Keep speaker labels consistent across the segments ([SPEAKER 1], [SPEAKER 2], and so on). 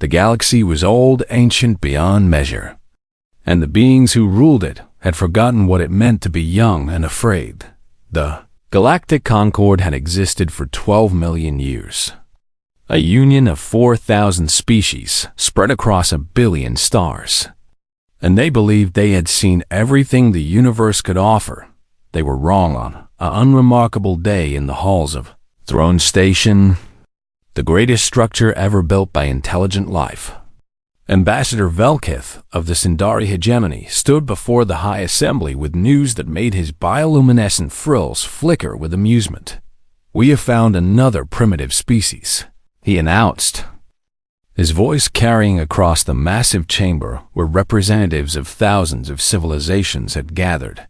[SPEAKER 1] The galaxy was old, ancient beyond measure, and the beings who ruled it had forgotten what it meant to be young and afraid. The Galactic Concord had existed for 12 million years. A union of 4,000 species spread across 1 billion stars. And they believed they had seen everything the universe could offer. They were wrong on an unremarkable day in the halls of Throne Station, the greatest structure ever built by intelligent life. Ambassador Velkith of the Sindari hegemony stood before the High Assembly with news that made his bioluminescent frills flicker with amusement. "We have found another primitive species," he announced, his voice carrying across the massive chamber where representatives of thousands of civilizations had gathered.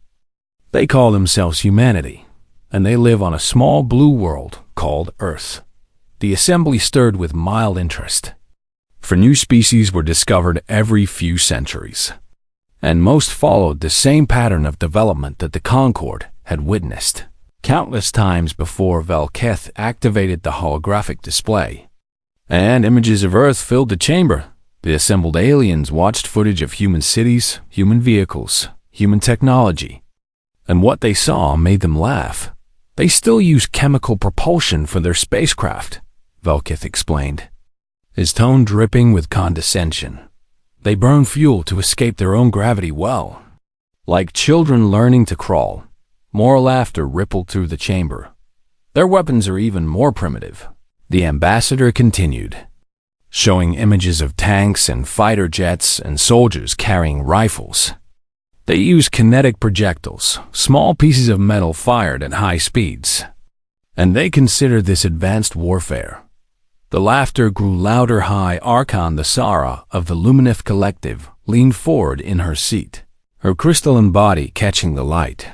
[SPEAKER 1] "They call themselves humanity, and they live on a small blue world called Earth." The assembly stirred with mild interest, for new species were discovered every few centuries, and most followed the same pattern of development that the Concord had witnessed countless times before Velkith activated the holographic display, and images of Earth filled the chamber. The assembled aliens watched footage of human cities, human vehicles, human technology, and what they saw made them laugh. "They still use chemical propulsion for their spacecraft," Velkith explained, his tone dripping with condescension. "They burn fuel to escape their own gravity well. Like children learning to crawl." More laughter rippled through the chamber. "Their weapons are even more primitive," the ambassador continued, showing images of tanks and fighter jets and soldiers carrying rifles. "They use kinetic projectiles, small pieces of metal fired at high speeds, and they consider this advanced warfare." The laughter grew louder. High Archon the Sara of the Luminif Collective leaned forward in her seat, her crystalline body catching the light.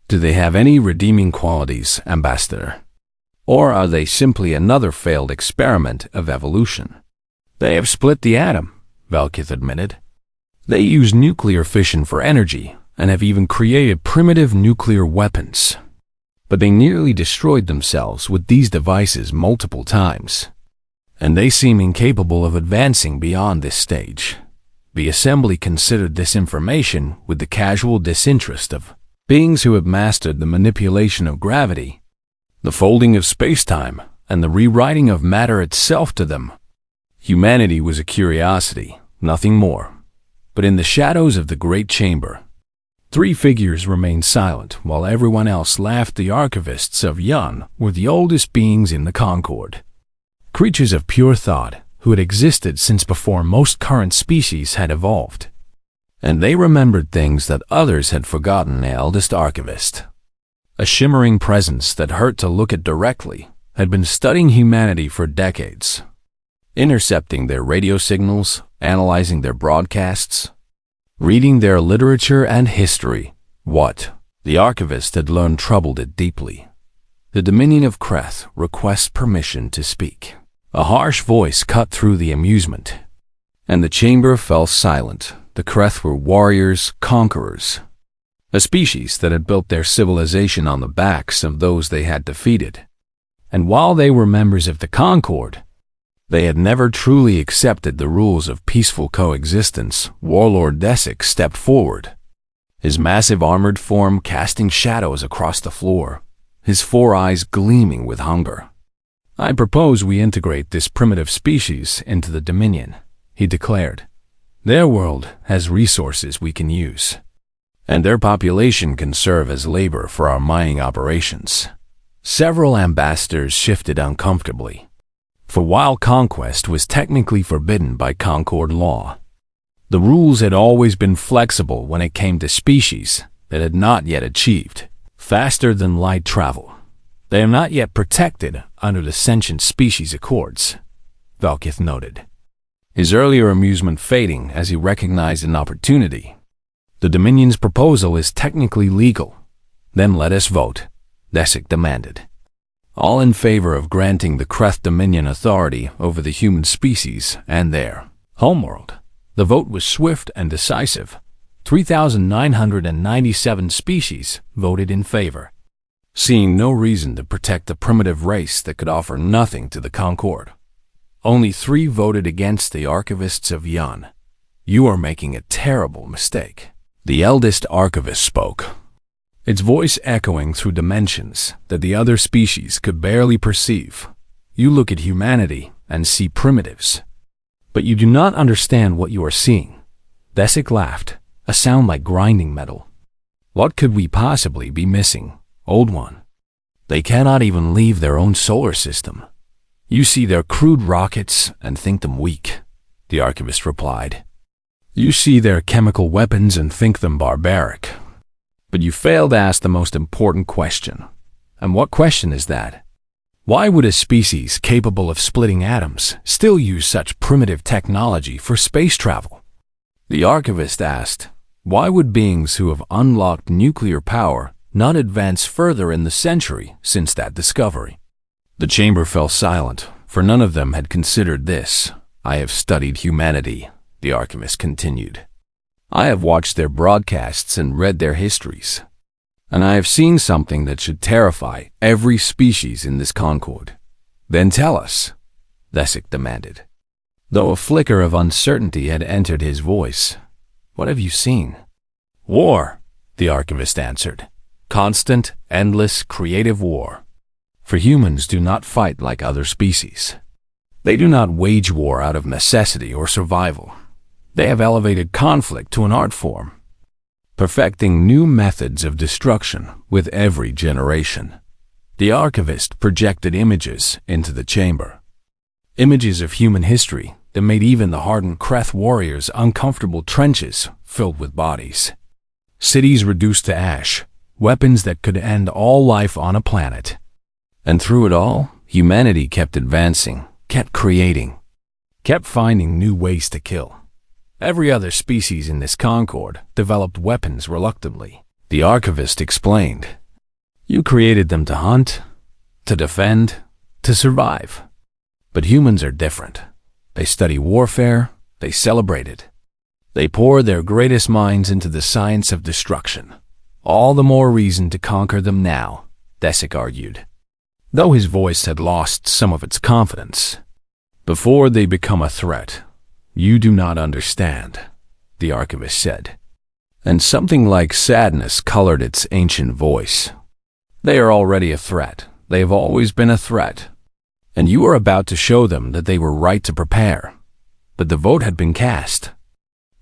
[SPEAKER 1] "Do they have any redeeming qualities, Ambassador? Or are they simply another failed experiment of evolution?" "They have split the atom," Velkith admitted. "They use nuclear fission for energy and have even created primitive nuclear weapons. But they nearly destroyed themselves with these devices multiple times, and they seem incapable of advancing beyond this stage." The assembly considered this information with the casual disinterest of beings who have mastered the manipulation of gravity, the folding of space-time, and the rewriting of matter itself to them. Humanity was a curiosity, nothing more. But in the shadows of the great chamber, 3 figures remained silent while everyone else laughed. The archivists of Yun were the oldest beings in the Concord, creatures of pure thought who had existed since before most current species had evolved. And they remembered things that others had forgotten. The eldest archivist, a shimmering presence that hurt to look at directly, had been studying humanity for decades, intercepting their radio signals, analyzing their broadcasts, reading their literature and history. What the archivist had learned troubled it deeply. "The Dominion of Kreth requests permission to speak." A harsh voice cut through the amusement, and the chamber fell silent. The Kreth were warriors, conquerors, a species that had built their civilization on the backs of those they had defeated. And while they were members of the Concord, they had never truly accepted the rules of peaceful coexistence. Warlord Desic stepped forward, his massive armored form casting shadows across the floor, his 4 eyes gleaming with hunger. "I propose we integrate this primitive species into the Dominion," he declared. "Their world has resources we can use, and their population can serve as labor for our mining operations." Several ambassadors shifted uncomfortably, for while conquest was technically forbidden by Concord law, the rules had always been flexible when it came to species that had not yet achieved faster-than-light travel. "They are not yet protected under the Sentient Species Accords," Velkith noted, his earlier amusement fading as he recognized an opportunity. "The Dominion's proposal is technically legal." "Then let us vote," Desic demanded. "All in favor of granting the Kreth Dominion authority over the human species and their homeworld." The vote was swift and decisive. 3,997 species voted in favor, seeing no reason to protect a primitive race that could offer nothing to the Concord. Only 3 voted against the archivists of Yun. You are making a terrible mistake. The eldest archivist spoke, its voice echoing through dimensions that the other species could barely perceive. You look at humanity and see primitives, but you do not understand what you are seeing. Desik laughed, a sound like grinding metal. What could we possibly be missing, Old One? They cannot even leave their own solar system. You see their crude rockets and think them weak, the archivist replied. You see their chemical weapons and think them barbaric. But you failed to ask the most important question. And what question is that? Why would a species capable of splitting atoms still use such primitive technology for space travel? The archivist asked, why would beings who have unlocked nuclear power not advance further in the century since that discovery? The chamber fell silent, for none of them had considered this. I have studied humanity, the archivist continued. I have watched their broadcasts and read their histories, and I have seen something that should terrify every species in this Concord. Then tell us, Desik demanded. Though a flicker of uncertainty had entered his voice, what have you seen? War, the archivist answered. Constant, endless, creative war. For humans do not fight like other species. They do not wage war out of necessity or survival. They have elevated conflict to an art form, perfecting new methods of destruction with every generation. The archivist projected images into the chamber. Images of human history that made even the hardened Kreth warriors uncomfortable trenches filled with bodies. Cities reduced to ash, weapons that could end all life on a planet. And through it all, humanity kept advancing, kept creating, kept finding new ways to kill. Every other species in this Concord developed weapons reluctantly. The archivist explained. You created them to hunt, to defend, to survive. But humans are different. They study warfare, they celebrate it. They pour their greatest minds into the science of destruction. All the more reason to conquer them now, Desik argued, though his voice had lost some of its confidence. Before they become a threat. You do not understand, the archivist said, and something like sadness colored its ancient voice. They are already a threat. They have always been a threat. And you are about to show them that they were right to prepare. But the vote had been cast,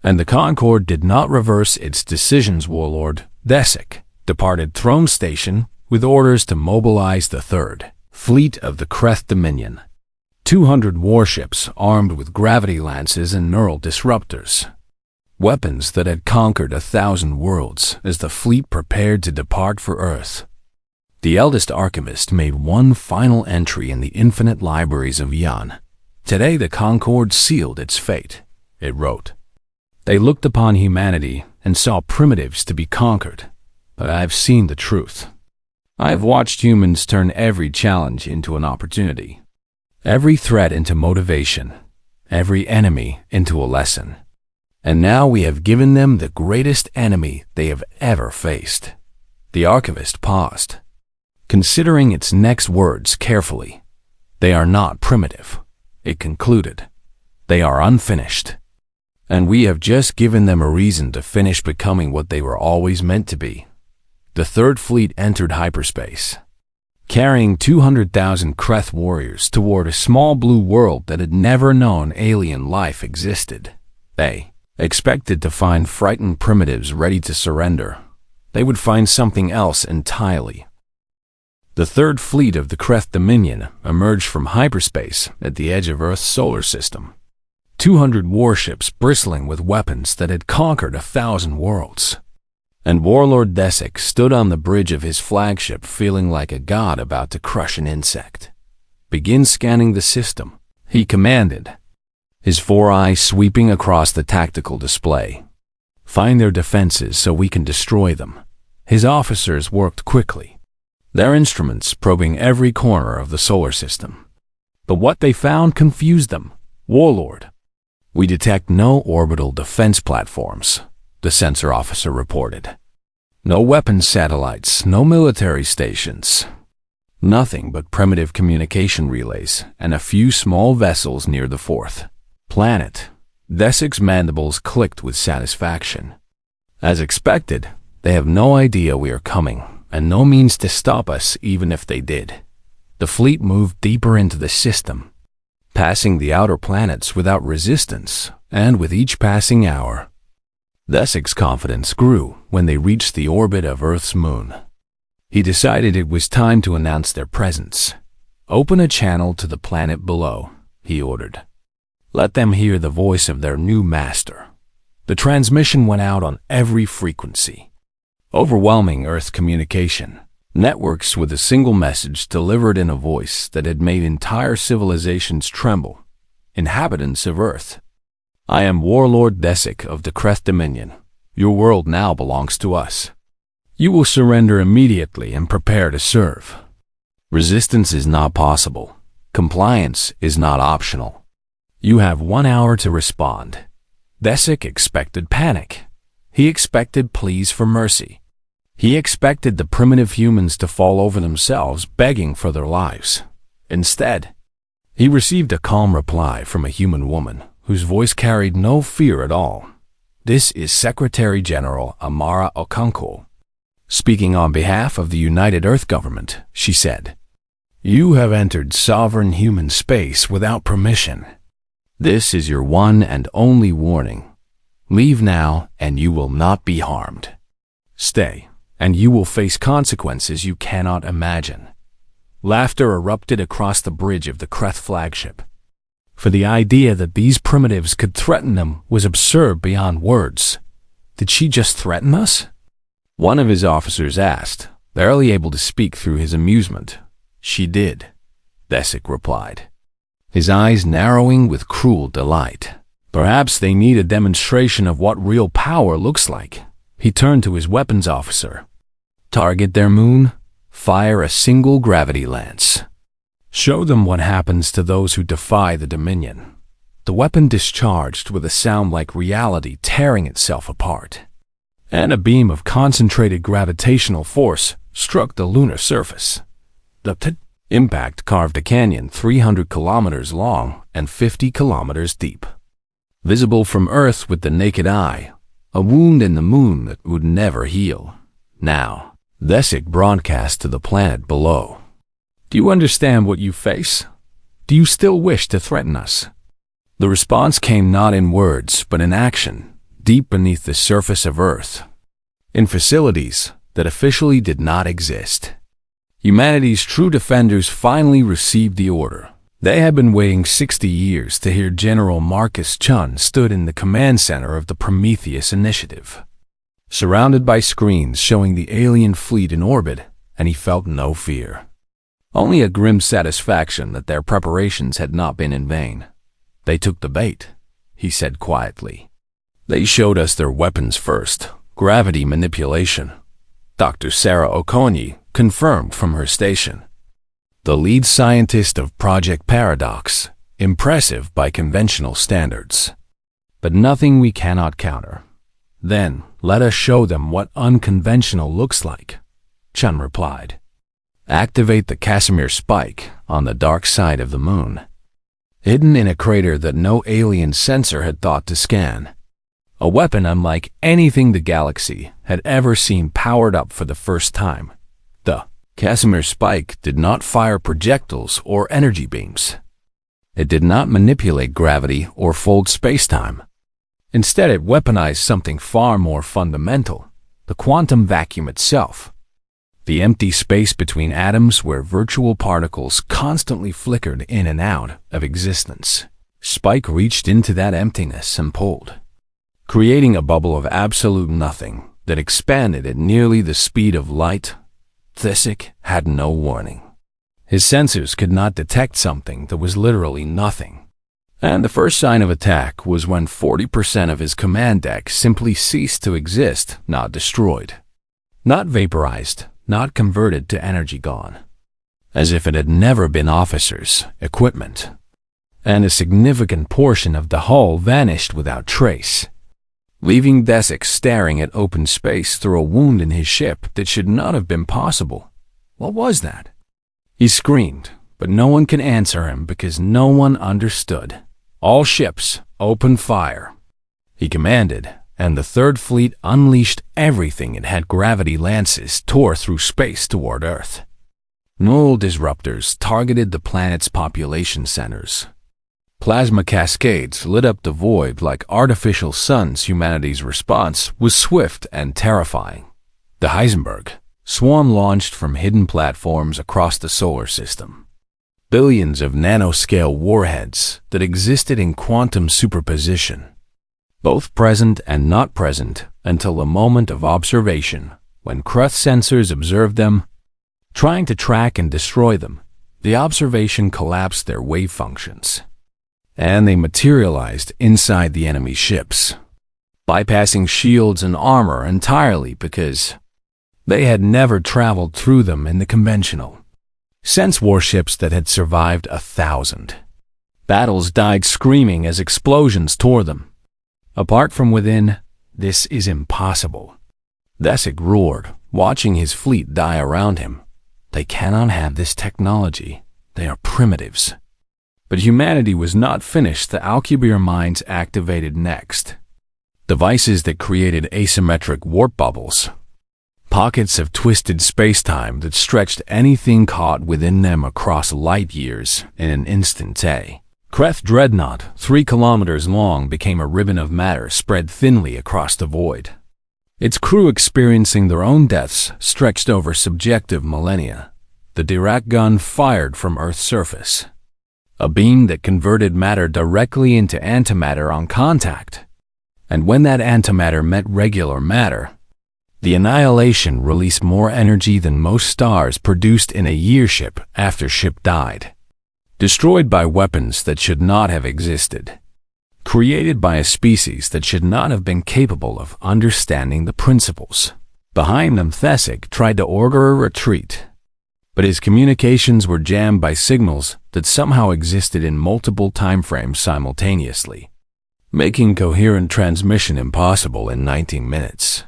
[SPEAKER 1] and the Concord did not reverse its decisions. Warlord Desik departed Throne Station with orders to mobilize the 3rd Fleet of the Kreth Dominion. 200 warships armed with gravity lances and neural disruptors. Weapons that had conquered 1,000 worlds as the fleet prepared to depart for Earth. The eldest archivist made one final entry in the infinite libraries of Yun. Today the Concord sealed its fate, it wrote. They looked upon humanity and saw primitives to be conquered, but I have seen the truth. I have watched humans turn every challenge into an opportunity. Every threat into motivation, every enemy into a lesson. And now we have given them the greatest enemy they have ever faced. The archivist paused, considering its next words carefully. They are not primitive, it concluded. They are unfinished. And we have just given them a reason to finish becoming what they were always meant to be. The 3rd Fleet entered hyperspace, carrying 200,000 Kreth warriors toward a small blue world that had never known alien life existed. They expected to find frightened primitives ready to surrender. They would find something else entirely. The 3rd Fleet of the Kreth Dominion emerged from hyperspace at the edge of Earth's solar system. 200 warships bristling with weapons that had conquered 1,000 worlds. And Warlord Desik stood on the bridge of his flagship feeling like a god about to crush an insect. Begin scanning the system, he commanded, his 4 eyes sweeping across the tactical display. Find their defenses so we can destroy them. His officers worked quickly, their instruments probing every corner of the solar system. But what they found confused them. Warlord, we detect no orbital defense platforms, the sensor officer reported. No weapons satellites, no military stations. Nothing but primitive communication relays and a few small vessels near the fourth planet. Desik's mandibles clicked with satisfaction. As expected, they have no idea we are coming, and no means to stop us even if they did. The fleet moved deeper into the system, passing the outer planets without resistance, and with each passing hour, Desik's confidence grew when they reached the orbit of Earth's moon. He decided it was time to announce their presence. "Open a channel to the planet below," he ordered. "Let them hear the voice of their new master." The transmission went out on every frequency, overwhelming Earth communication networks with a single message delivered in a voice that had made entire civilizations tremble. "Inhabitants of Earth, I am Warlord Desik of the Kreth Dominion. Your world now belongs to us. You will surrender immediately and prepare to serve. Resistance is not possible. Compliance is not optional. You have 1 hour to respond." Desik expected panic. He expected pleas for mercy. He expected the primitive humans to fall over themselves, begging for their lives. Instead, he received a calm reply from a human woman whose voice carried no fear at all. "This is Secretary General Amara Okonkwo, speaking on behalf of the United Earth Government," she said. "You have entered sovereign human space without permission. This is your one and only warning. Leave now and you will not be harmed. Stay, and you will face consequences you cannot imagine." Laughter erupted across the bridge of the Kreth flagship, for the idea that these primitives could threaten them was absurd beyond words. "Did she just threaten us?" one of his officers asked, barely able to speak through his amusement. "She did," Desik replied, his eyes narrowing with cruel delight. "Perhaps they need a demonstration of what real power looks like." He turned to his weapons officer. "Target their moon, fire a single gravity lance. Show them what happens to those who defy the Dominion." The weapon discharged with a sound like reality tearing itself apart, and a beam of concentrated gravitational force struck the lunar surface. The impact carved a canyon 300 kilometers long and 50 kilometers deep. Visible from Earth with the naked eye, a wound in the moon that would never heal. Now, Desik broadcast to the planet below. "Do you understand what you face? Do you still wish to threaten us?" The response came not in words, but in action, deep beneath the surface of Earth, in facilities that officially did not exist. Humanity's true defenders finally received the order. They had been waiting 60 years to hear General Marcus Chun stood in the command center of the Prometheus Initiative, surrounded by screens showing the alien fleet in orbit, and he felt no fear. Only a grim satisfaction that their preparations had not been in vain. "They took the bait," he said quietly. "They showed us their weapons first, gravity manipulation," Dr. Sarah Okonye confirmed from her station, the lead scientist of Project Paradox, impressive by conventional standards. "But nothing we cannot counter." "Then let us show them what unconventional looks like," Chun replied. "Activate the Casimir spike on the dark side of the moon, hidden in a crater that no alien sensor had thought to scan. A weapon unlike anything the galaxy had ever seen powered up for the first time. The Casimir spike did not fire projectiles or energy beams. It did not manipulate gravity or fold spacetime. Instead, it weaponized something far more fundamental, the quantum vacuum itself, the empty space between atoms where virtual particles constantly flickered in and out of existence. Spike reached into that emptiness and pulled, creating a bubble of absolute nothing that expanded at nearly the speed of light. Desik had no warning. His sensors could not detect something that was literally nothing. And the first sign of attack was when 40% of his command deck simply ceased to exist, not destroyed, not vaporized, not converted to energy gone, as if it had never been officers, equipment, and a significant portion of the hull vanished without trace, leaving Desik staring at open space through a wound in his ship that should not have been possible. What was that? He screamed, but no one could answer him because no one understood. "All ships, open fire," he commanded, and the Third Fleet unleashed everything it had. Gravity lances tore through space toward Earth. Null disruptors targeted the planet's population centers. Plasma cascades lit up the void like artificial suns. Humanity's response was swift and terrifying. The Heisenberg swarm launched from hidden platforms across the solar system. Billions of nanoscale warheads that existed in quantum superposition, both present and not present until the moment of observation, when Kreth sensors observed them. Trying to track and destroy them, the observation collapsed their wave functions, and they materialized inside the enemy ships, bypassing shields and armor entirely because they had never traveled through them in the conventional sense. Warships that had survived 1,000 battles died screaming as explosions tore them apart from within. "This is impossible," Desik roared, watching his fleet die around him. "They cannot have this technology. They are primitives." But humanity was not finished. The Alcubierre minds activated next. Devices that created asymmetric warp bubbles, pockets of twisted space-time that stretched anything caught within them across light years in an instant. A Kreth dreadnought, 3 kilometers long, became a ribbon of matter spread thinly across the void. Its crew experiencing their own deaths stretched over subjective millennia. The Dirac gun fired from Earth's surface, a beam that converted matter directly into antimatter on contact. And when that antimatter met regular matter, the annihilation released more energy than most stars produced in a year. Ship after ship died, destroyed by weapons that should not have existed, created by a species that should not have been capable of understanding the principles behind them. Thesic tried to order a retreat, but his communications were jammed by signals that somehow existed in multiple timeframes simultaneously, making coherent transmission impossible in 19 minutes.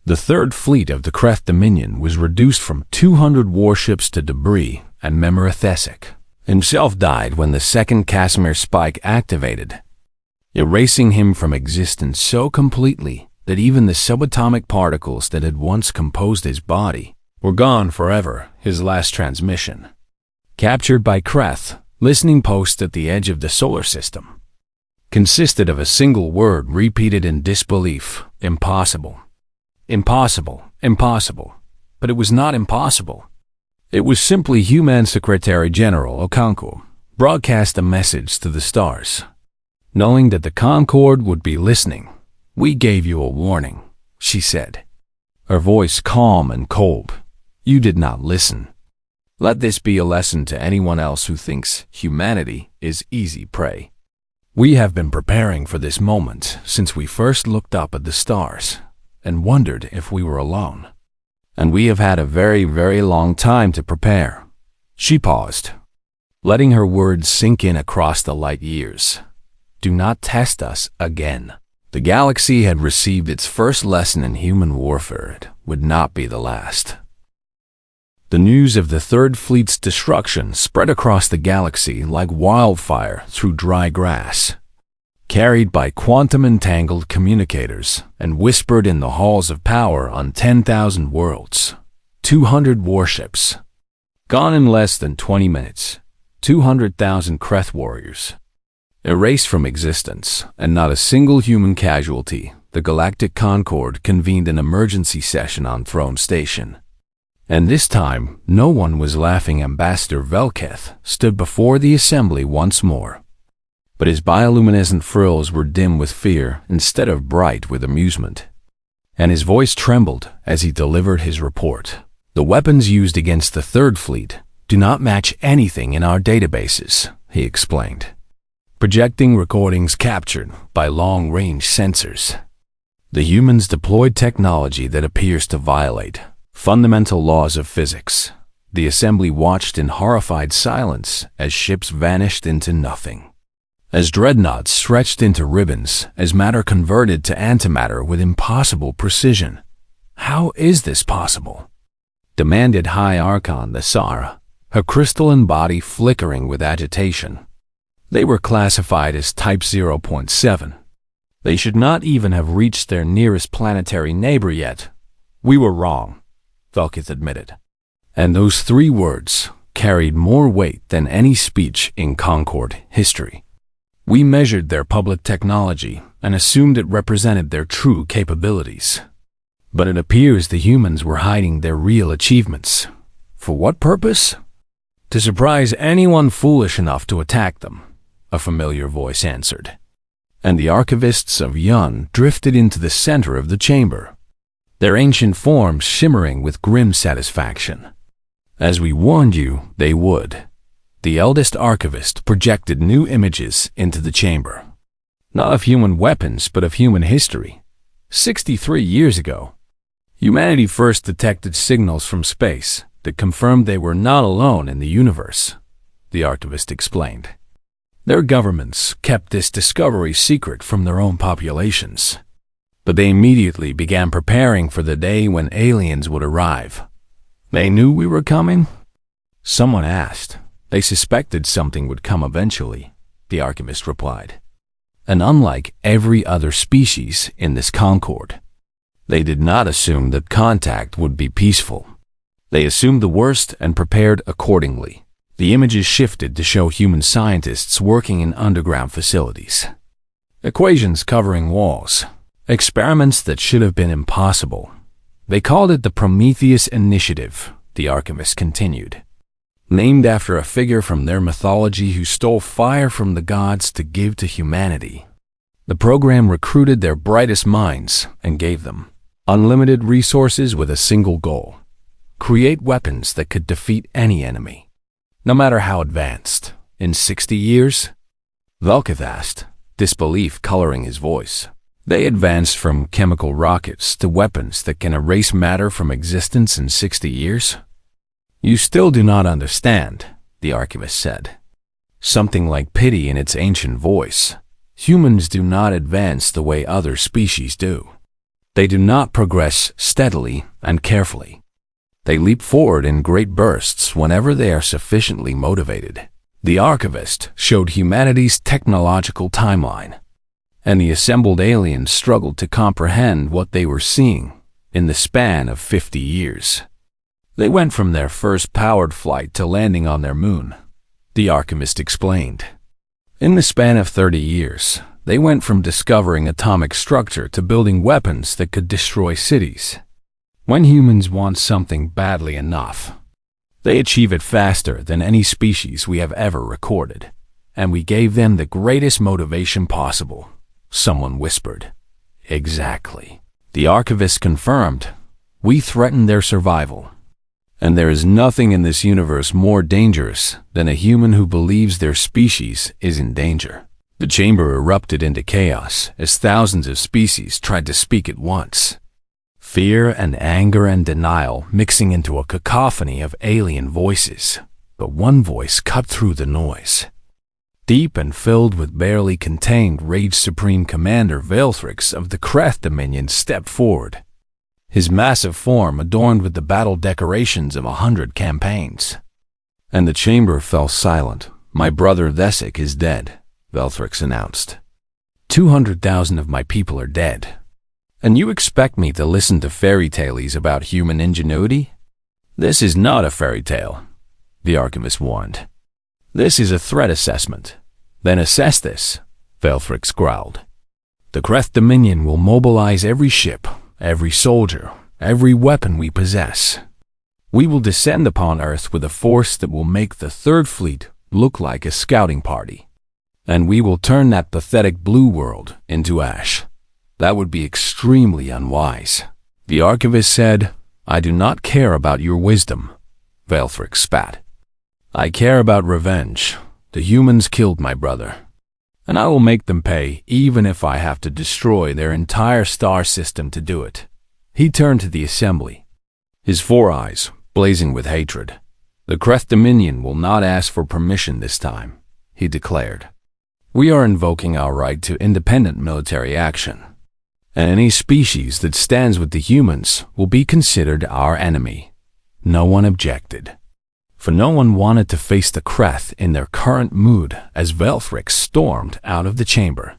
[SPEAKER 1] The Third Fleet of the Kreth Dominion was reduced from 200 warships to debris, and Thesic himself died when the second Casimir spike activated, erasing him from existence so completely that even the subatomic particles that had once composed his body were gone forever. His last transmission, captured by Kreth, listening post at the edge of the solar system, consisted of a single word repeated in disbelief: impossible. Impossible, impossible. But it was not impossible. It was simply Human Secretary General Okonkwo broadcast a message to the stars, knowing that the Concorde would be listening. "We gave you a warning," she said, her voice calm and cold. "You did not listen. Let this be a lesson to anyone else who thinks humanity is easy prey. We have been preparing for this moment since we first looked up at the stars and wondered if we were alone. And we have had a very, very long time to prepare." She paused, letting her words sink in across the light years. "Do not test us again." The galaxy had received its first lesson in human warfare. It would not be the last. The news of the Third Fleet's destruction spread across the galaxy like wildfire through dry grass, carried by quantum-entangled communicators and whispered in the halls of power on 10,000 worlds. 200 warships, gone in less than 20 minutes. 200,000 Kreth warriors, erased from existence, and not a single human casualty. The Galactic Concorde convened an emergency session on Throne Station. And this time, no one was laughing. Ambassador Velketh stood before the assembly once more, but his bioluminescent frills were dim with fear instead of bright with amusement, and his voice trembled as he delivered his report. "The weapons used against the Third Fleet do not match anything in our databases," he explained, projecting recordings captured by long-range sensors. "The humans deployed technology that appears to violate fundamental laws of physics." The assembly watched in horrified silence as ships vanished into nothing, as dreadnoughts stretched into ribbons, as matter converted to antimatter with impossible precision. "How is this possible?" demanded High Archon the Sara, her crystalline body flickering with agitation. They were classified as Type 0.7. They should not even have reached their nearest planetary neighbor yet. We were wrong, Velkith admitted. And those 3 words carried more weight than any speech in Concord history. We measured their public technology and assumed it represented their true capabilities. But it appears the humans were hiding their real achievements. For what purpose? To surprise anyone foolish enough to attack them, a familiar voice answered. And the archivists of Yun drifted into the center of the chamber, their ancient forms shimmering with grim satisfaction. As we warned you, they would. The eldest archivist projected new images into the chamber. Not of human weapons, but of human history. 63 years ago, humanity first detected signals from space that confirmed they were not alone in the universe, the archivist explained. Their governments kept this discovery secret from their own populations, but they immediately began preparing for the day when aliens would arrive. They knew we were coming? Someone asked. They suspected something would come eventually, the archivist replied. And unlike every other species in this Concord, they did not assume that contact would be peaceful. They assumed the worst and prepared accordingly. The images shifted to show human scientists working in underground facilities. Equations covering walls. Experiments that should have been impossible. They called it the Prometheus Initiative, the archivist continued. Named after a figure from their mythology who stole fire from the gods to give to humanity. The program recruited their brightest minds and gave them unlimited resources with a single goal: create weapons that could defeat any enemy, no matter how advanced. In 60 years? Velkith asked, disbelief coloring his voice. They advanced from chemical rockets to weapons that can erase matter from existence in 60 years? You still do not understand, the archivist said, something like pity in its ancient voice. Humans do not advance the way other species do. They do not progress steadily and carefully. They leap forward in great bursts whenever they are sufficiently motivated. The archivist showed humanity's technological timeline, and the assembled aliens struggled to comprehend what they were seeing in the span of 50 years. They went from their first powered flight to landing on their moon, the archivist explained. In the span of 30 years, they went from discovering atomic structure to building weapons that could destroy cities. When humans want something badly enough, they achieve it faster than any species we have ever recorded. And we gave them the greatest motivation possible, someone whispered. Exactly. The archivist confirmed. We threatened their survival. And there is nothing in this universe more dangerous than a human who believes their species is in danger. The chamber erupted into chaos as thousands of species tried to speak at once. Fear and anger and denial mixing into a cacophony of alien voices. But one voice cut through the noise. Deep and filled with barely contained Rage Supreme Commander Velthrix of the Creth Dominion stepped forward, his massive form adorned with the battle decorations of 100 campaigns. And the chamber fell silent. My brother Thesic is dead, Velthrix announced. 200,000 of my people are dead. And you expect me to listen to fairy tales about human ingenuity? This is not a fairy tale, the archivist warned. This is a threat assessment. Then assess this, Velthrix growled. The Creth Dominion will mobilize every ship, every soldier, every weapon we possess. We will descend upon Earth with a force that will make the Third Fleet look like a scouting party. And we will turn that pathetic blue world into ash. That would be extremely unwise. The archivist said, I do not care about your wisdom, Velthrix spat. I care about revenge. The humans killed my brother, and I will make them pay even if I have to destroy their entire star system to do it. He turned to the assembly, his 4 eyes blazing with hatred. The Creth Dominion will not ask for permission this time, he declared. We are invoking our right to independent military action, and any species that stands with the humans will be considered our enemy. No one objected. For no one wanted to face the Kreth in their current mood as Velthrix stormed out of the chamber.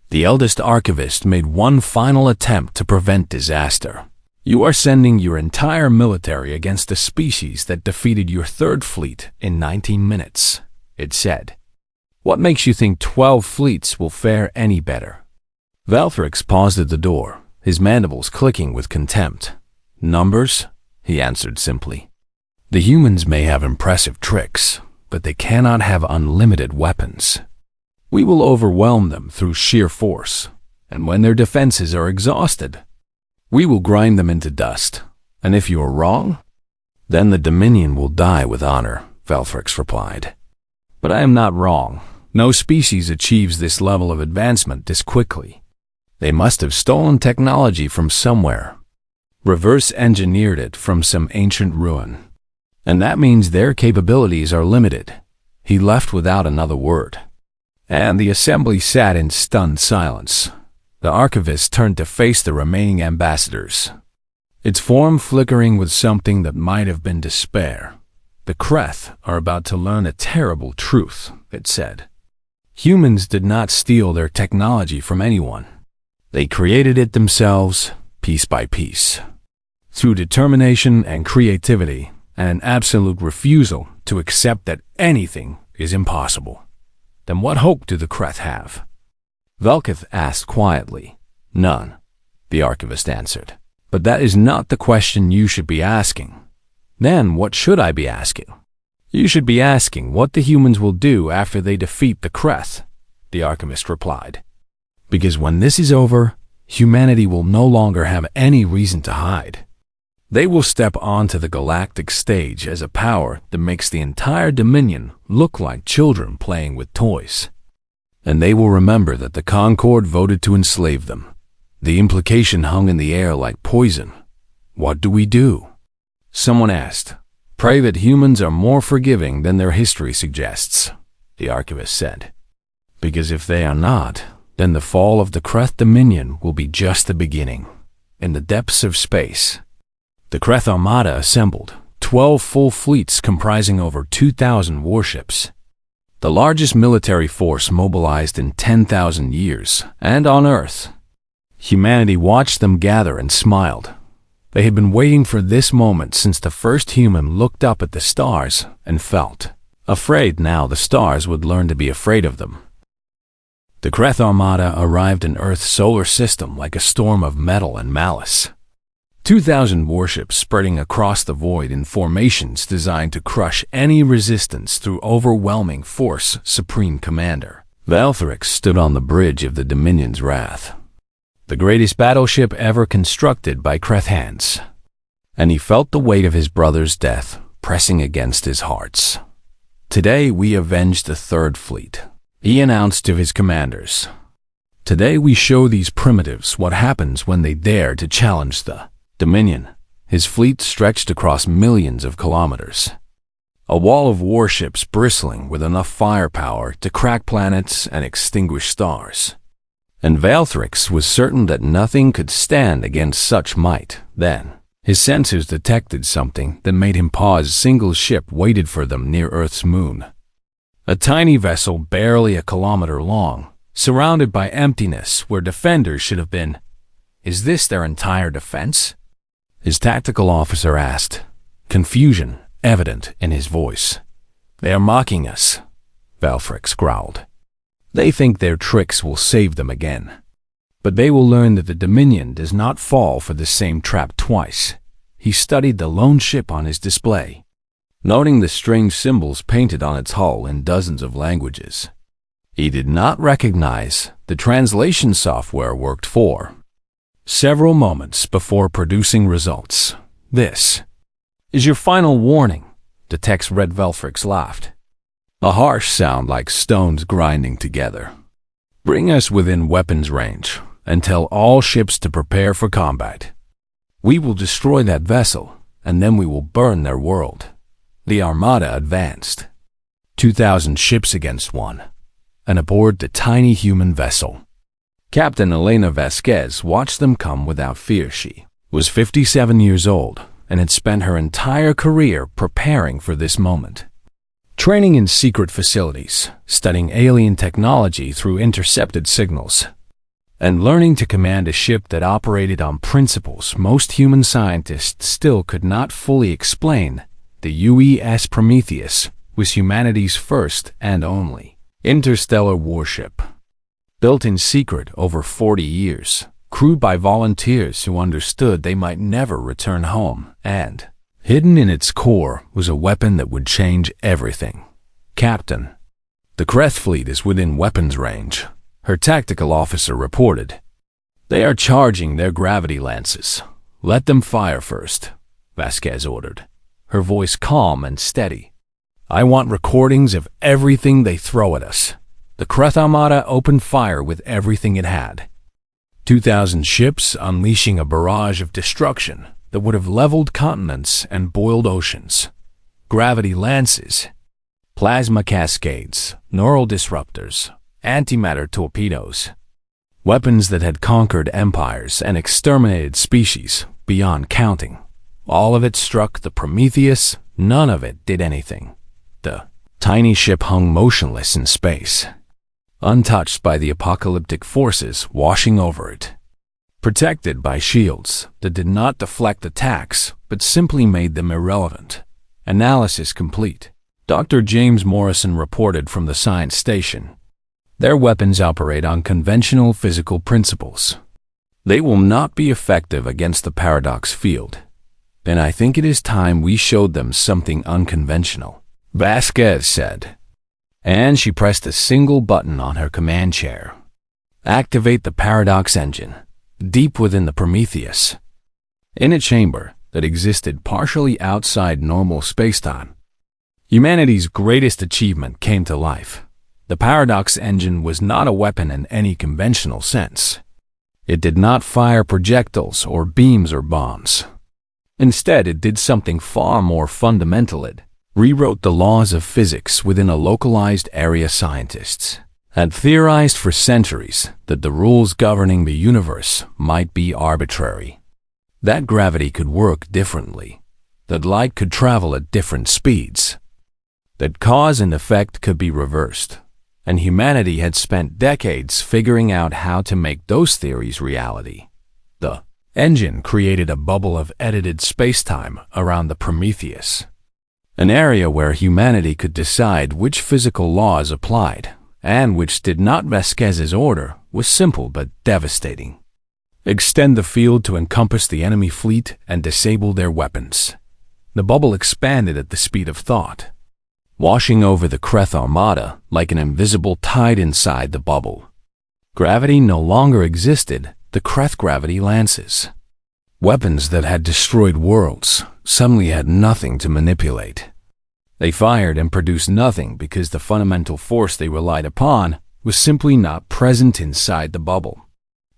[SPEAKER 1] The eldest archivist made one final attempt to prevent disaster. "You are sending your entire military against a species that defeated your third fleet in 19 minutes, it said. "What makes you think 12 fleets will fare any better?" Velthrix paused at the door, his mandibles clicking with contempt. "Numbers?" he answered simply. "The humans may have impressive tricks, but they cannot have unlimited weapons. We will overwhelm them through sheer force, and when their defenses are exhausted, we will grind them into dust. And if you are wrong, then the Dominion will die with honor," Velthrix replied. "But I am not wrong. No species achieves this level of advancement this quickly. They must have stolen technology from somewhere, reverse engineered it from some ancient ruin. And that means their capabilities are limited." He left without another word, and the assembly sat in stunned silence. The archivist turned to face the remaining ambassadors, its form flickering with something that might have been despair. "The Kreth are about to learn a terrible truth," it said. "Humans did not steal their technology from anyone. They created it themselves, piece by piece, through determination and creativity, and an absolute refusal to accept that anything is impossible. Then what hope do the Kreth have?" Velkith asked quietly. "None," the archivist answered. "But that is not the question you should be asking." "Then what should I be asking?" "You should be asking what the humans will do after they defeat the Kreth," the archivist replied. "Because when this is over, humanity will no longer have any reason to hide. They will step onto the galactic stage as a power that makes the entire Dominion look like children playing with toys. And they will remember that the Concord voted to enslave them. The implication hung in the air like poison. What do we do?" Someone asked. "Pray that humans are more forgiving than their history suggests," the archivist said. "Because if they are not, then the fall of the Kreth Dominion will be just the beginning. In the depths of space, the Kreth Armada assembled, 12 full fleets comprising over 2,000 warships. The largest military force mobilized in 10,000 years, and on Earth. Humanity watched them gather and smiled. They had been waiting for this moment since the first human looked up at the stars and felt afraid. Now the stars would learn to be afraid of them. The Kreth Armada arrived in Earth's solar system like a storm of metal and malice. 2,000 warships spreading across the void in formations designed to crush any resistance through overwhelming force. Supreme Commander Velthrix stood on the bridge of the Dominion's wrath, the greatest battleship ever constructed by Kreth hands, and he felt the weight of his brother's death pressing against his hearts. "Today we avenge the Third Fleet," he announced to his commanders. "Today we show these primitives what happens when they dare to challenge the Dominion." His fleet stretched across millions of kilometers, a wall of warships bristling with enough firepower to crack planets and extinguish stars. And Velthrix was certain that nothing could stand against such might. Then, his sensors detected something that made him pause. A single ship waited for them near Earth's moon. A tiny vessel barely a kilometer long, surrounded by emptiness where defenders should have been. "Is this their entire defense?" his tactical officer asked, confusion evident in his voice. "They are mocking us," Velthrix growled. "They think their tricks will save them again. But they will learn that the Dominion does not fall for the same trap twice." He studied the lone ship on his display, noting the strange symbols painted on its hull in dozens of languages. He did not recognize the translation software worked for several moments before producing results. "This is your final warning," the text read. Velthrix laughed, a harsh sound like stones grinding together. "Bring us within weapons range and tell all ships to prepare for combat. We will destroy that vessel, and then we will burn their world." The Armada advanced, 2,000 ships against one, and aboard the tiny human vessel, Captain Elena Vasquez watched them come without fear. She was 57 years old, and had spent her entire career preparing for this moment. Training in secret facilities, studying alien technology through intercepted signals, and learning to command a ship that operated on principles most human scientists still could not fully explain, the UES Prometheus was humanity's first and only interstellar warship. Built in secret over 40 years, crewed by volunteers who understood they might never return home, and hidden in its core was a weapon that would change everything. Captain, the Kreth fleet is within weapons range, her tactical officer reported. They are charging their gravity lances. Let them fire first, Vasquez ordered, her voice calm and steady. I want recordings of everything they throw at us. The Kreth Armada opened fire with everything it had. 2,000 ships unleashing a barrage of destruction that would have leveled continents and boiled oceans. Gravity lances, plasma cascades, neural disruptors, antimatter torpedoes. Weapons that had conquered empires and exterminated species beyond counting. All of it struck the Prometheus, none of it did anything. The tiny ship hung motionless in space, untouched by the apocalyptic forces washing over it. Protected by shields that did not deflect attacks, but simply made them irrelevant. Analysis complete. Dr. James Morrison reported from the science station. Their weapons operate on conventional physical principles. They will not be effective against the paradox field. And I think it is time we showed them something unconventional, Vasquez said. And she pressed a single button on her command chair. Activate the paradox engine, deep within the Prometheus. In a chamber that existed partially outside normal spacetime, humanity's greatest achievement came to life. The paradox engine was not a weapon in any conventional sense. It did not fire projectiles or beams or bombs. Instead, it did something far more fundamental. It rewrote the laws of physics within a localized area. Scientists had theorized for centuries that the rules governing the universe might be arbitrary, that gravity could work differently, that light could travel at different speeds, that cause and effect could be reversed, and humanity had spent decades figuring out how to make those theories reality. The engine created a bubble of edited spacetime around the Prometheus, an area where humanity could decide which physical laws applied and which did not. Vasquez's order was simple but devastating. Extend the field to encompass the enemy fleet and disable their weapons. The bubble expanded at the speed of thought, washing over the Kreth Armada like an invisible tide inside the bubble. Gravity no longer existed. The Kreth gravity lances, weapons that had destroyed worlds, suddenly had nothing to manipulate. They fired and produced nothing because the fundamental force they relied upon was simply not present inside the bubble.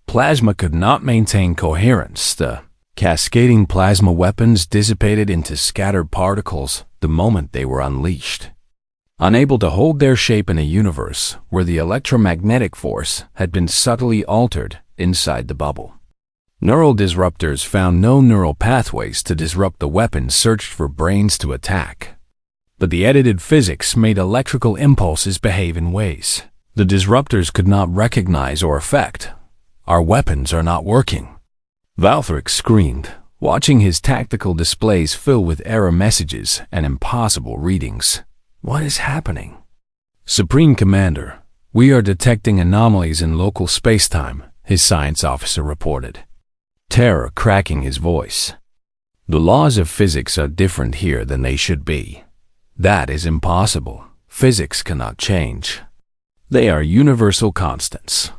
[SPEAKER 1] Plasma could not maintain coherence. The cascading plasma weapons dissipated into scattered particles the moment they were unleashed, unable to hold their shape in a universe where the electromagnetic force had been subtly altered inside the bubble. Neural disruptors found no neural pathways to disrupt the weapons, searched for brains to attack. But the edited physics made electrical impulses behave in ways the disruptors could not recognize or affect. Our weapons are not working, Valthric screamed, watching his tactical displays fill with error messages and impossible readings. What is happening? Supreme Commander, we are detecting anomalies in local spacetime, his science officer reported, terror cracking his voice. The laws of physics are different here than they should be. That is impossible. Physics cannot change. They are universal constants.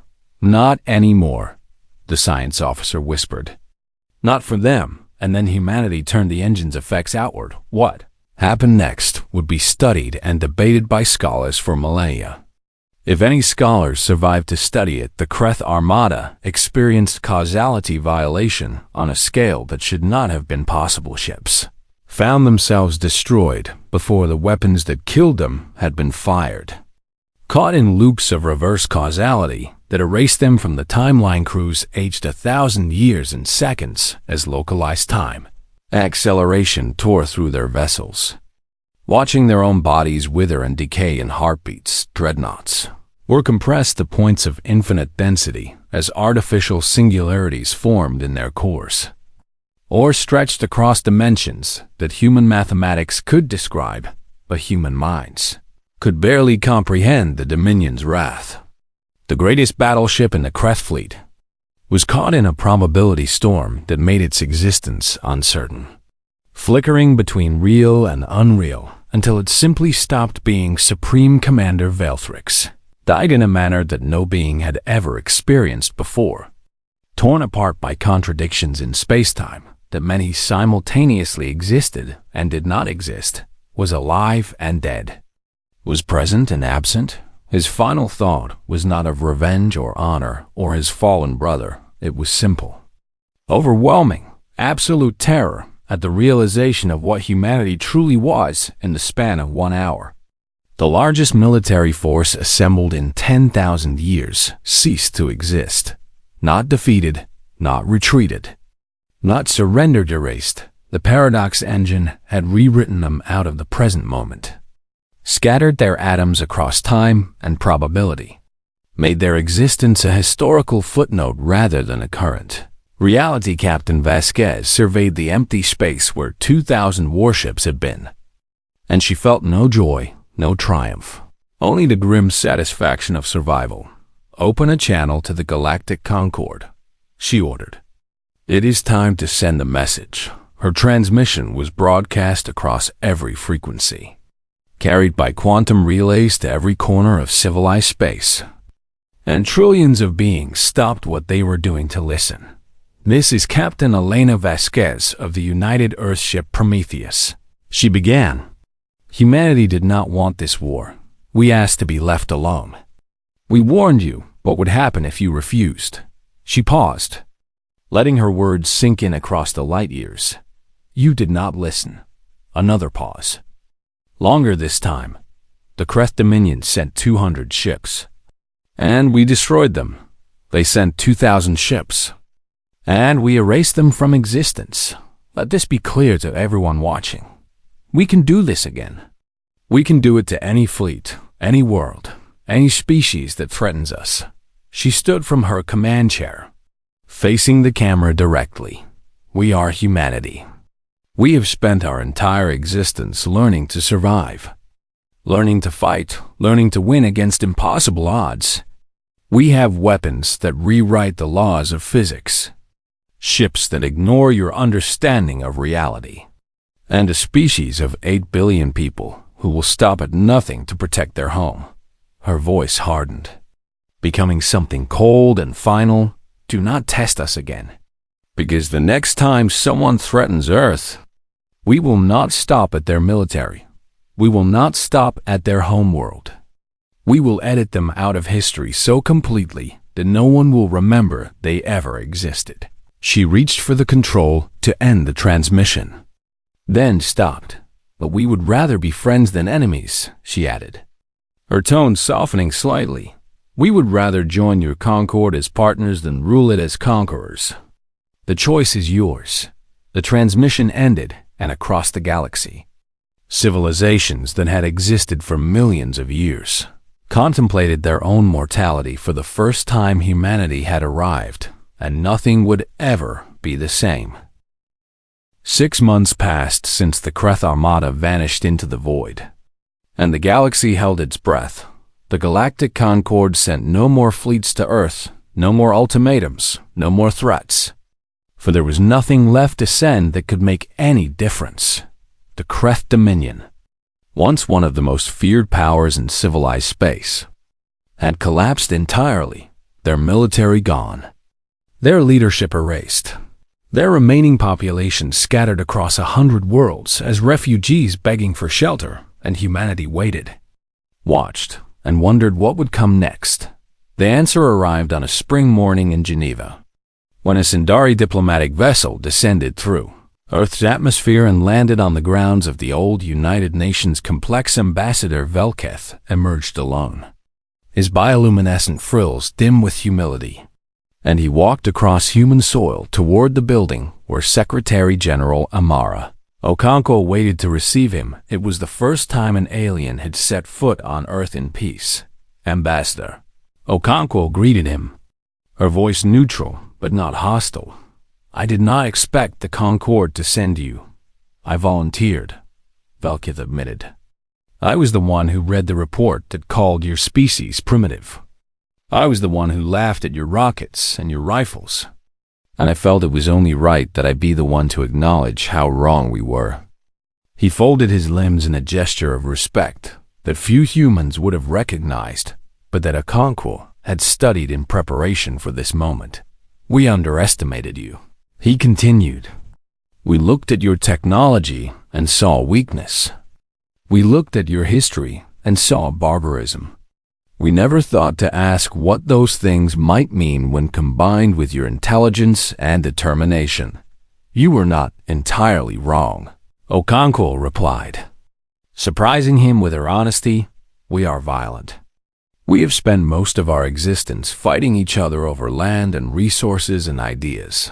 [SPEAKER 1] Not anymore, the science officer whispered. Not for them. And then humanity turned the engine's effects outward. What happened next would be studied and debated by scholars for millennia. If any scholars survived to study it, the Kreth Armada experienced causality violation on a scale that should not have been possible. Ships found themselves destroyed before the weapons that killed them had been fired, caught in loops of reverse causality that erased them from the timeline crews aged 1,000 years in seconds as localized time. Acceleration tore through their vessels, watching their own bodies wither and decay in heartbeats. Dreadnoughts were compressed to points of infinite density as artificial singularities formed in their cores, or stretched across dimensions that human mathematics could describe, but human minds could barely comprehend. The Dominion's wrath, the greatest battleship in the Kreth fleet, was caught in a probability storm that made its existence uncertain, flickering between real and unreal until it simply stopped being. Supreme Commander Velthrix died in a manner that no being had ever experienced before, torn apart by contradictions in spacetime that many simultaneously existed and did not exist, was alive and dead, was present and absent. His final thought was not of revenge or honor or his fallen brother. It was simple, overwhelming, absolute terror at the realization of what humanity truly was in the span of 1 hour. The largest military force assembled in 10,000 years ceased to exist, not defeated, not retreated, not surrendered. Erased. The paradox engine had rewritten them out of the present moment, scattered their atoms across time and probability, made their existence a historical footnote rather than a current reality. Captain Vasquez surveyed the empty space where 2,000 warships had been, and she felt no joy, no triumph, only the grim satisfaction of survival. "Open a channel to the Galactic Concord," she ordered. "It is time to send a message." Her transmission was broadcast across every frequency, carried by quantum relays to every corner of civilized space, and trillions of beings stopped what they were doing to listen. "This is Captain Elena Vasquez of the United Earthship Prometheus," she began. "Humanity did not want this war. We asked to be left alone. We warned you what would happen if you refused." She paused, letting her words sink in across the light years. "You did not listen." Another pause. "Longer this time. The Kreth Dominion sent 200 ships, and we destroyed them. They sent 2,000 ships, and we erased them from existence. Let this be clear to everyone watching. We can do this again. We can do it to any fleet, any world, any species that threatens us." She stood from her command chair, facing the camera directly. "We are humanity. We have spent our entire existence learning to survive, learning to fight, learning to win against impossible odds. We have weapons that rewrite the laws of physics, ships that ignore your understanding of reality, and a species of 8 billion people who will stop at nothing to protect their home." Her voice hardened, becoming something cold and final. "Do not test us again, because the next time someone threatens Earth, we will not stop at their military. We will not stop at their homeworld. We will edit them out of history so completely that no one will remember they ever existed." She reached for the control to end the transmission, then stopped. "But we would rather be friends than enemies," she added, her tone softening slightly. "We would rather join your Concord as partners than rule it as conquerors. The choice is yours." The transmission ended, and across the galaxy, civilizations that had existed for millions of years contemplated their own mortality. For the first time, humanity had arrived, and nothing would ever be the same. 6 months passed since the Kreth Armada vanished into the void, and the galaxy held its breath. The Galactic Concord sent no more fleets to Earth, no more ultimatums, no more threats, for there was nothing left to send that could make any difference. The Kreth Dominion, once one of the most feared powers in civilized space, had collapsed entirely, their military gone, their leadership erased, their remaining population scattered across 100 worlds as refugees begging for shelter, and humanity waited, watched, and wondered what would come next. The answer arrived on a spring morning in Geneva, when a Sindari diplomatic vessel descended through Earth's atmosphere and landed on the grounds of the old United Nations complex. Ambassador Velketh emerged alone, his bioluminescent frills dim with humility, and he walked across human soil toward the building or Secretary General Amara. Okonkwo waited to receive him. It was the first time an alien had set foot on Earth in peace. Ambassador. Okonkwo greeted him, her voice neutral but not hostile. I did not expect the Concord to send you. I volunteered, Velkith admitted. I was the one who read the report that called your species primitive. I was the one who laughed at your rockets and your rifles. And I felt it was only right that I be the one to acknowledge how wrong we were. He folded his limbs in a gesture of respect that few humans would have recognized, but that Okonkwo had studied in preparation for this moment. We underestimated you. He continued. We looked at your technology and saw weakness. We looked at your history and saw barbarism. We never thought to ask what those things might mean when combined with your intelligence and determination. You were not entirely wrong, Okonkwo replied. Surprising him with her honesty, we are violent. We have spent most of our existence fighting each other over land and resources and ideas.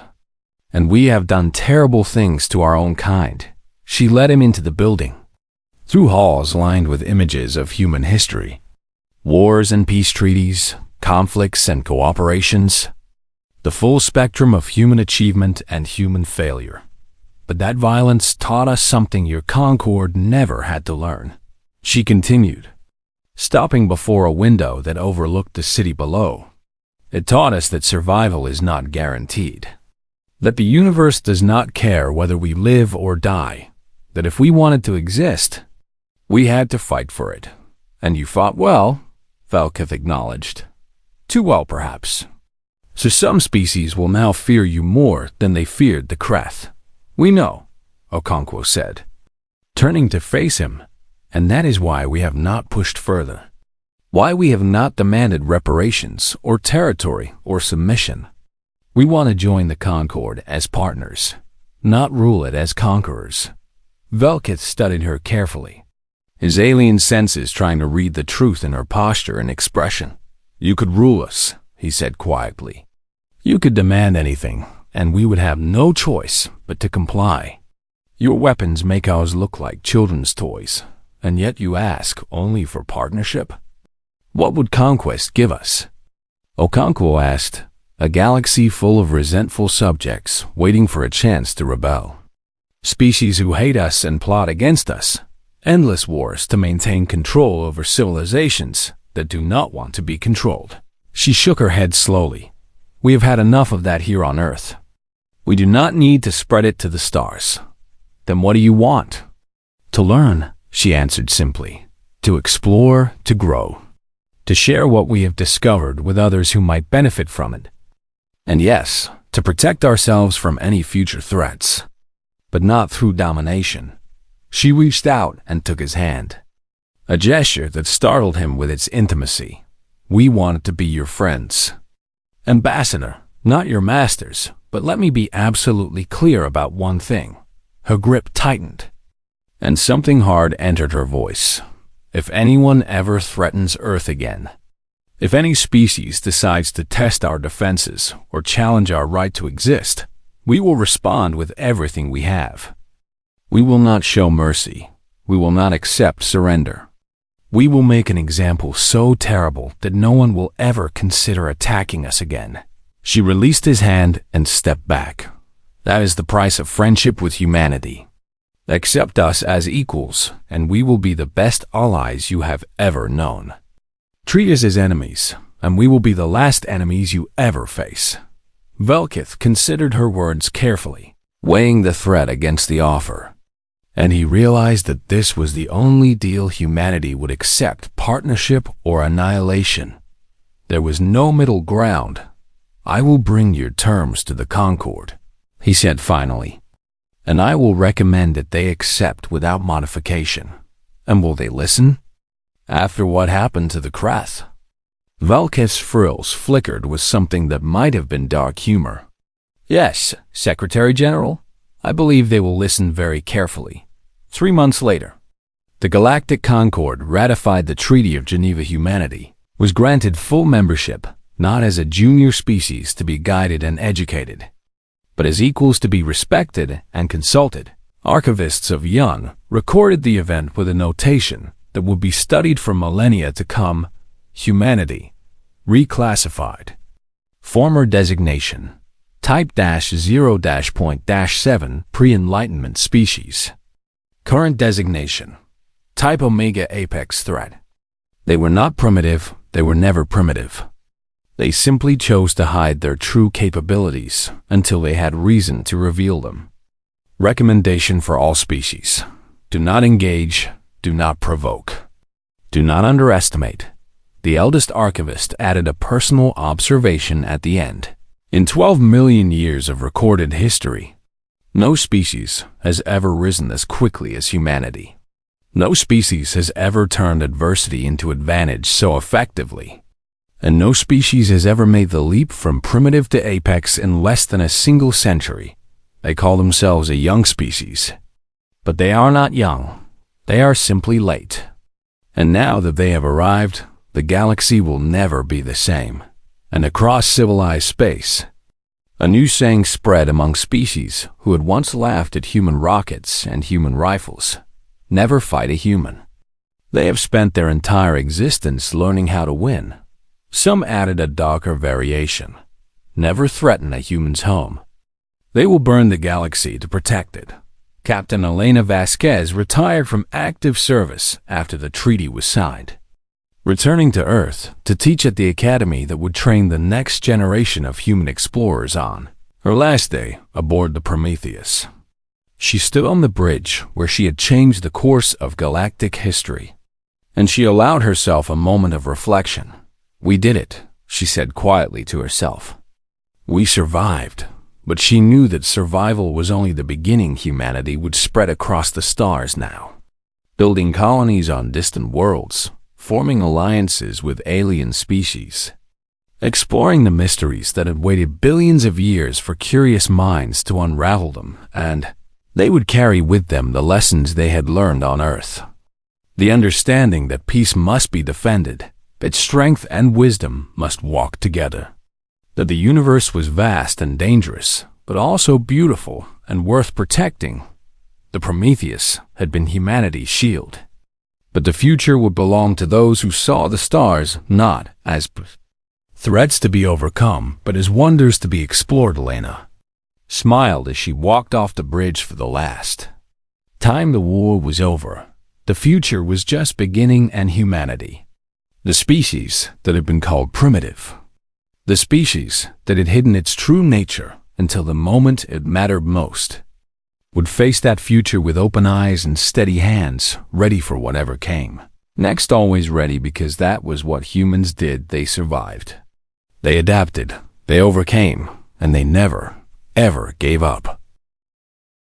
[SPEAKER 1] And we have done terrible things to our own kind. She led him into the building, through halls lined with images of human history. Wars and peace treaties, conflicts and cooperations, the full spectrum of human achievement and human failure. But that violence taught us something your Concord never had to learn. She continued, stopping before a window that overlooked the city below. It taught us that survival is not guaranteed, that the universe does not care whether we live or die, that if we wanted to exist, we had to fight for it. And you fought well, Velkith acknowledged. Too well, perhaps. So some species will now fear you more than they feared the Kreth. We know, Okonkwo said, turning to face him, and that is why we have not pushed further. Why we have not demanded reparations or territory or submission. We want to join the Concord as partners, not rule it as conquerors. Velkith studied her carefully, his alien senses trying to read the truth in her posture and expression. You could rule us, he said quietly. You could demand anything, and we would have no choice but to comply. Your weapons make ours look like children's toys, and yet you ask only for partnership? What would conquest give us? Okonkwo asked, a galaxy full of resentful subjects waiting for a chance to rebel. Species who hate us and plot against us. Endless wars to maintain control over civilizations that do not want to be controlled. She shook her head slowly. We have had enough of that here on Earth. We do not need to spread it to the stars. Then what do you want? To learn, she answered simply. To explore, to grow. To share what we have discovered with others who might benefit from it. And yes, to protect ourselves from any future threats. But not through domination. She reached out and took his hand, a gesture that startled him with its intimacy. We wanted to be your friends. Ambassador, not your masters, but let me be absolutely clear about one thing. Her grip tightened, and something hard entered her voice. If anyone ever threatens Earth again, if any species decides to test our defenses or challenge our right to exist, we will respond with everything we have. We will not show mercy. We will not accept surrender. We will make an example so terrible that no one will ever consider attacking us again. She released his hand and stepped back. That is the price of friendship with humanity. Accept us as equals, and we will be the best allies you have ever known. Treat us as enemies, and we will be the last enemies you ever face. Velkith considered her words carefully, weighing the threat against the offer. And he realized that this was the only deal humanity would accept, partnership or annihilation. There was no middle ground. I will bring your terms to the Concord, he said finally, and I will recommend that they accept without modification. And will they listen? After what happened to the Kreth? Velkith's frills flickered with something that might have been dark humor. Yes, Secretary General. I believe they will listen very carefully. 3 months later, the Galactic Concord ratified the Treaty of Geneva. Humanity was granted full membership, not as a junior species to be guided and educated, but as equals to be respected and consulted. Archivists of Yun recorded the event with a notation that would be studied for millennia to come: humanity, reclassified. Former designation, Type-0-.7 pre-Enlightenment species. Current designation, Type Omega Apex Threat. They were not primitive, they were never primitive. They simply chose to hide their true capabilities until they had reason to reveal them. Recommendation for all species: do not engage, do not provoke. Do not underestimate. The eldest archivist added a personal observation at the end. In 12 million years of recorded history, no species has ever risen as quickly as humanity. No species has ever turned adversity into advantage so effectively. And no species has ever made the leap from primitive to apex in less than a single century. They call themselves a young species. But they are not young. They are simply late. And now that they have arrived, the galaxy will never be the same. And across civilized space, a new saying spread among species who had once laughed at human rockets and human rifles: never fight a human. They have spent their entire existence learning how to win. Some added a darker variation: never threaten a human's home. They will burn the galaxy to protect it. Captain Elena Vasquez retired from active service after the treaty was signed, returning to Earth to teach at the academy that would train the next generation of human explorers on her last day aboard the Prometheus. She stood on the bridge where she had changed the course of galactic history, and she allowed herself a moment of reflection. "We did it," she said quietly to herself. "We survived." But she knew that survival was only the beginning. Humanity would spread across the stars now, building colonies on distant worlds, forming alliances with alien species, exploring the mysteries that had waited billions of years for curious minds to unravel them, and they would carry with them the lessons they had learned on Earth. The understanding that peace must be defended, that strength and wisdom must walk together, that the universe was vast and dangerous, but also beautiful and worth protecting. The Prometheus had been humanity's shield, but the future would belong to those who saw the stars not as threats to be overcome, but as wonders to be explored. Elena smiled as she walked off the bridge for the last time. The war was over. The future was just beginning, and humanity, the species that had been called primitive, the species that had hidden its true nature until the moment it mattered most, would face that future with open eyes and steady hands, ready for whatever came next. Always ready, because that was what humans did. They survived. They adapted. They overcame. And they never, ever gave up.